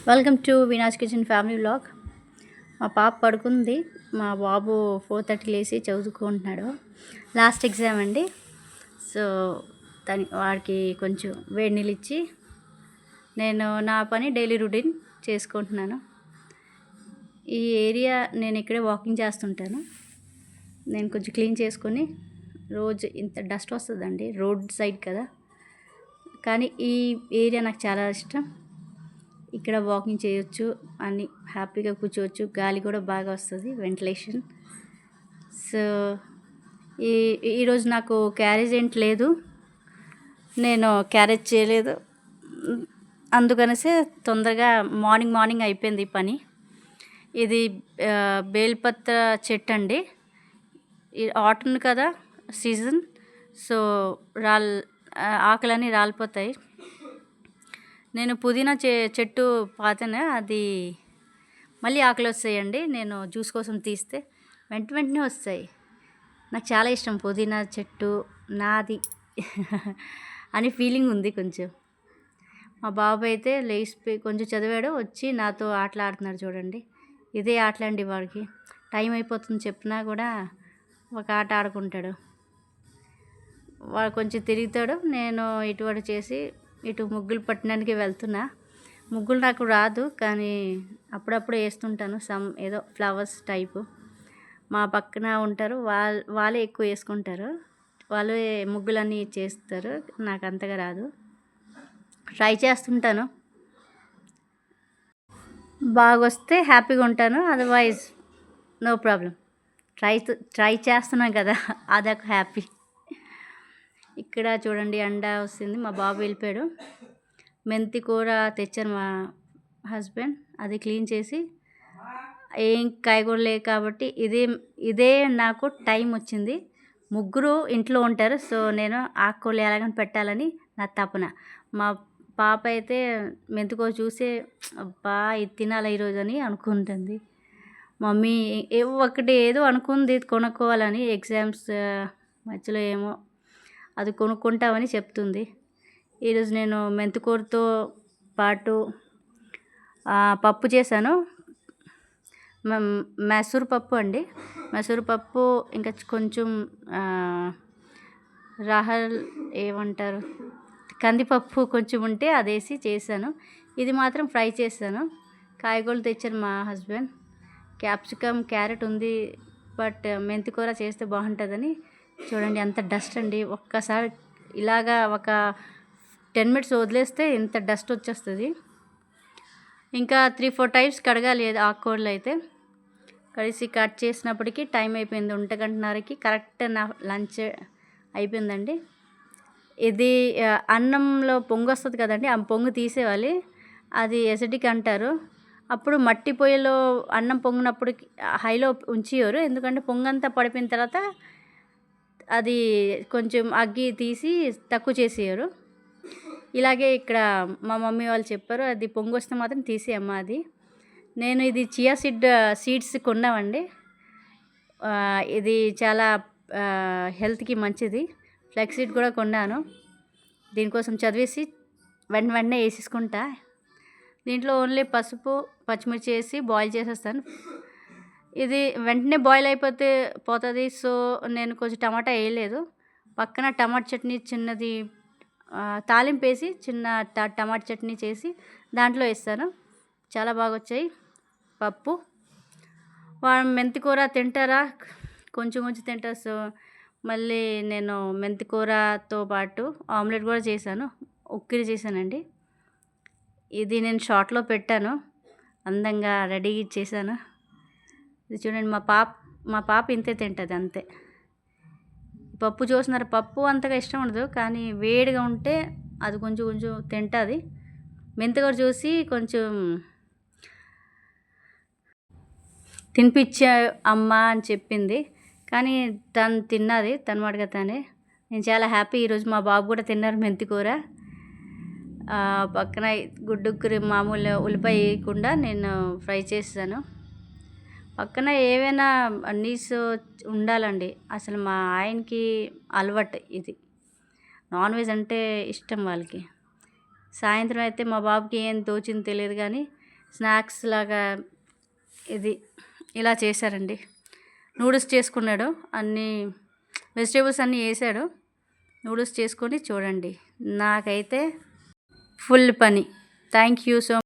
Welcome to Vinash kitchen family vlog. మా పాప పడుకుంది. మా బాబు 4:30 లేసి చదువుకుంటున్నాడు. లాస్ట్ ఎగ్జామ్ అండి. సో వాడికి కొంచెం వేడి నీళ్ళు ఇచ్చి నేను నా పని డైలీ రొటీన్ చేసుకుంటున్నాను. ఈ ఏరియా నేను ఇక్కడే వాకింగ్ చేస్తుంటాను. నేను కొంచెం క్లీన్ చేసుకొని రోజు ఇంత డస్ట్ వస్తుందండి, రోడ్ సైడ్ కదా, కానీ ఈ ఏరియా నాకు చాలా ఇష్టం. ఇక్కడ వాకింగ్ చేయొచ్చు, అన్ని హ్యాపీగా కూర్చోవచ్చు, గాలి కూడా బాగా వస్తుంది, వెంటిలేషన్. సో ఈరోజు నాకు క్యారేజ్ ఏంటి లేదు, నేను క్యారేజ్ చేయలేదు. అందుకనేసి తొందరగా మార్నింగ్ అయిపోయింది ఈ పని. ఇది బేల్పత్ర చెట్టు అండి. ఆటమ్ కదా సీజన్, సో ఆకులన్నీ రాలిపోతాయి. నేను పుదీనా చెట్టు పాతనే, అది మళ్ళీ ఆకులు వస్తాయండి. నేను జ్యూస్ కోసం తీస్తే వెంటనే వస్తాయి. నాకు చాలా ఇష్టం పుదీనా చెట్టు, నాది అని ఫీలింగ్ ఉంది కొంచెం. మా బాబు అయితే లేచిపోయి కొంచెం చదివాడు, వచ్చి నాతో ఆటలాడుతున్నాడు చూడండి. ఇదే ఆటలండి వాడికి. టైం అయిపోతుంది చెప్పినా కూడా ఒక ఆట ఆడుకుంటాడు. వాడు కొంచెం తిరుగుతాడు, నేను ఇటువంటి చేసి ఇటు ముగ్గులు పట్టడానికి వెళ్తున్నా. ముగ్గులు నాకు రాదు, కానీ అప్పుడప్పుడు వేస్తుంటాను, ఏదో ఫ్లవర్స్ టైపు. మా పక్కన ఉంటారు, వాళ్ళే ఎక్కువ వేసుకుంటారు, వాళ్ళే ముగ్గులన్నీ చేస్తారు. నాకు అంతగా రాదు, ట్రై చేస్తుంటాను. బాగా వస్తే హ్యాపీగా ఉంటాను, అదర్వైజ్ నో ప్రాబ్లం. ట్రై చేస్తున్నాం కదా, అదొక హ్యాపీ. ఇక్కడ చూడండి అండా వస్తుంది. మా బాబు వెళ్ళిపోయాడు. మెంతి కూర తెచ్చారు మా హస్బెండ్, అది క్లీన్ చేసి, ఏం కాయగూర లేవు కాబట్టి ఇదే నాకు టైం వచ్చింది. ముగ్గురు ఇంట్లో ఉంటారు, సో నేను ఆకుకూరలు ఎలాగని పెట్టాలని నా తపన. మా పాప అయితే మెంతికూర చూసి అబ్బా ఇది తినాలి ఈరోజు అని అనుకుంటుంది. మమ్మీ ఏదో అనుకుంది కొనుక్కోవాలని, ఎగ్జామ్స్ మధ్యలో ఏమో అది కొనుక్కుంటామని చెప్తుంది. ఈరోజు నేను మెంతికూరతో పాటు పప్పు చేశాను. మైసూర్ పప్పు అండి, మైసూర్ పప్పు, ఇంకా కొంచెం ఏమంటారు కందిపప్పు కొంచెం ఉంటే అదేసి చేశాను. ఇది మాత్రం ఫ్రై చేశాను. కాయగూరలు తెచ్చారు మా హస్బెండ్. క్యాప్సికమ్, క్యారెట్ ఉంది, బట్ మెంతికూర చేస్తే బాగుంటుందని. చూడండి ఎంత డస్ట్ అండి. ఒక్కసారి ఇలాగా ఒక 10 minutes వదిలేస్తే ఇంత డస్ట్ వచ్చేస్తుంది. ఇంకా 3-4 times కడగాలి ఆకుకూరలు అయితే. కడిసి కట్ చేసినప్పటికీ టైం అయిపోయింది. 1:30కి కరెక్ట్ నా లంచ్ అయిపోయిందండి. ఇది అన్నంలో పొంగు వస్తుంది కదండి, ఆ పొంగు తీసేవాలి. అది ఎసిడిక్ అంటారు. అప్పుడు మట్టి పొయ్యిలో అన్నం పొంగినప్పుడు హైలో ఉంచేవారు, ఎందుకంటే పొంగంతా పడిపోయిన తర్వాత అది కొంచెం అగ్గి తీసి తక్కువ చేసేవారు. ఇలాగే ఇక్కడ మా మమ్మీ వాళ్ళు చెప్పారు, అది పొంగు వస్తే మాత్రం తీసేయమ్మా అది. నేను ఇది చియా సీడ్స్ కొన్నామండి. ఇది చాలా హెల్త్కి మంచిది. ఫ్లెక్స్ సీడ్ కూడా కొన్నాను. దీనికోసం చదివేసి వెంటనే వేసేసుకుంటా. దీంట్లో ఓన్లీ పసుపు, పచ్చిమిర్చి వేసి బాయిల్ చేసేస్తాను. ఇది వెంటనే బాయిల్ పోతుంది, సో నేను కొంచెం టమాటా వేయలేదు. పక్కన టమాటా చట్నీ చిన్నది తాలింపు వేసి చిన్న టమాటా చట్నీ చేసి దాంట్లో వేస్తాను. చాలా బాగా వచ్చాయి. పప్పు మెంతికూర తింటారా, కొంచెం తింటారు. సో మళ్ళీ నేను మెంతికూరతో పాటు ఆమ్లెట్ కూడా చేశాను, ఉక్కిరి చేశానండి. ఇది నేను షార్ట్లో పెట్టాను, అందంగా రెడీ చేశాను. ఇది చూడండి, మా పాప ఇంతే తింటుంది, అంతే. పప్పు చూస్తున్నారు, పప్పు అంతగా ఇష్టం ఉండదు, కానీ వేడిగా ఉంటే అది కొంచెం తింటుంది. మెంతికూర చూసి కొంచెం తినిపించే అమ్మ అని చెప్పింది, కానీ తను తిన్నది తన వాడిగా తనే. నేను చాలా హ్యాపీ. ఈరోజు మా బాబు కూడా తిన్నారు మెంతికూర. పక్కన గుడ్డుక్కురి మామూలు ఉల్లిపాయ వేయకుండా నేను ఫ్రై చేసాను. పక్కన ఏవైనా నీస్ ఉండాలండి. అసలు మా ఆయనకి అలవాటు ఇది, నాన్ వెజ్ అంటే ఇష్టం వాళ్ళకి. సాయంత్రం అయితే మా బాబుకి ఏం తోచింది తెలియదు, కానీ స్నాక్స్ లాగా ఇది ఇలా చేశారండి. నూడిల్స్ చేసుకున్నాడు, అన్నీ వెజిటేబుల్స్ అన్నీ వేసాడు. నూడిల్స్ చేసుకొని చూడండి. నాకైతే ఫుల్ పని. Thank you so